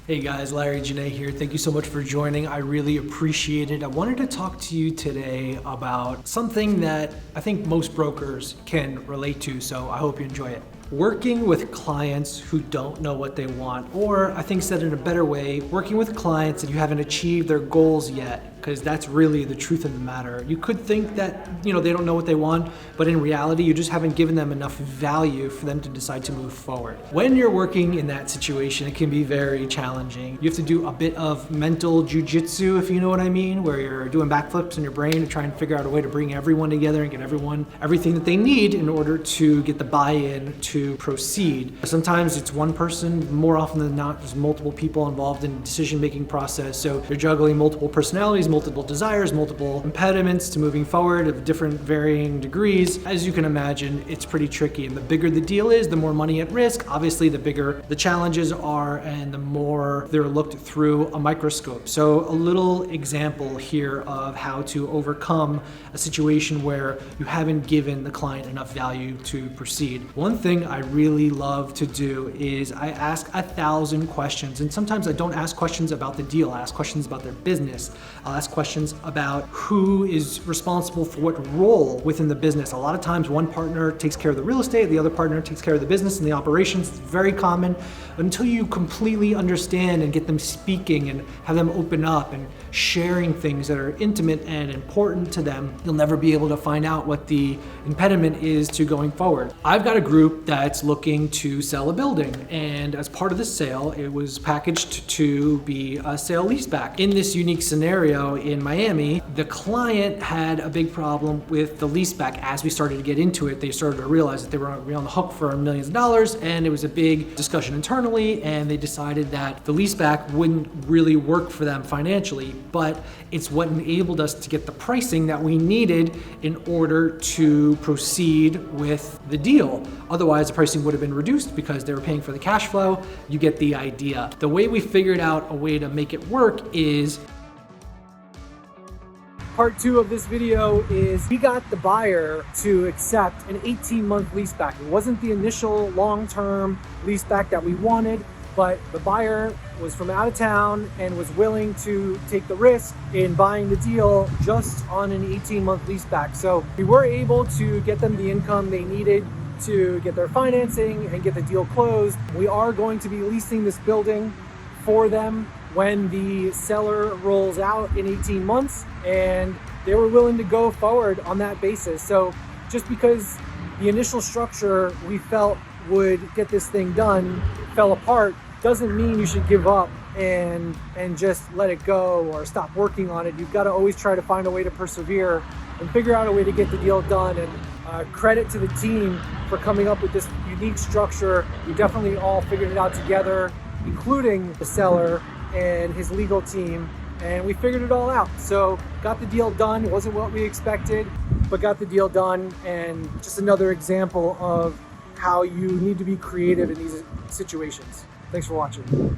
Hey guys, Larry Janae here. Thank you so much for joining. I really appreciate it. I wanted to talk to you today about something that I think most brokers can relate to, so I hope you enjoy it. Working with clients who don't know what they want, or I think said in a better way, working with clients that you haven't achieved their goals yet, because that's really the truth of the matter. You could think that, they don't know what they want, but in reality, you just haven't given them enough value for them to decide to move forward. When you're working in that situation, it can be very challenging. You have to do a bit of mental jujitsu, if you know what I mean, where you're doing backflips in your brain to try and figure out a way to bring everyone together and get everyone everything that they need in order to get the buy-in to proceed. Sometimes it's one person, more often than not, there's multiple people involved in the decision-making process. So you're juggling multiple personalities, multiple desires, multiple impediments to moving forward of different varying degrees. As you can imagine, it's pretty tricky. And the bigger the deal is, the more money at risk. Obviously, the bigger the challenges are and the more they're looked through a microscope. So a little example here of how to overcome a situation where you haven't given the client enough value to proceed. One thing I really love to do is I ask 1,000 questions. And sometimes I don't ask questions about the deal. I ask questions about their business. I'll ask questions about who is responsible for what role within the business. A lot of times one partner takes care of the real estate, the other partner takes care of the business and the operations. It's very common. Until you completely understand and get them speaking and have them open up and sharing things that are intimate and important to them, you'll never be able to find out what the impediment is to going forward. I've got a group that's looking to sell a building, and as part of the sale, it was packaged to be a sale leaseback. In this unique scenario in Miami, the client had a big problem with the leaseback. As we started to get into it, they started to realize that they were on the hook for millions of dollars, and it was a big discussion internally, and they decided that the leaseback wouldn't really work for them financially, but it's what enabled us to get the pricing that we needed in order to proceed with the deal. Otherwise, the pricing would have been reduced because they were paying for the cash flow. You get the idea. The way we figured out a way to make it work is part 2 of this video is we got the buyer to accept an 18-month leaseback. It wasn't the initial long-term leaseback that we wanted, but the buyer was from out of town and was willing to take the risk in buying the deal just on an 18-month leaseback. So we were able to get them the income they needed to get their financing and get the deal closed. We are going to be leasing this building for them when the seller rolls out in 18 months, and they were willing to go forward on that basis. So just because the initial structure we felt would get this thing done fell apart, doesn't mean you should give up and just let it go or stop working on it. You've got to always try to find a way to persevere and figure out a way to get the deal done. And credit to the team for coming up with this unique structure. We definitely all figured it out together, including the seller and his legal team, and we figured it all out. So got the deal done. It wasn't what we expected, but got the deal done. And just another example of how you need to be creative in these situations. Thanks for watching.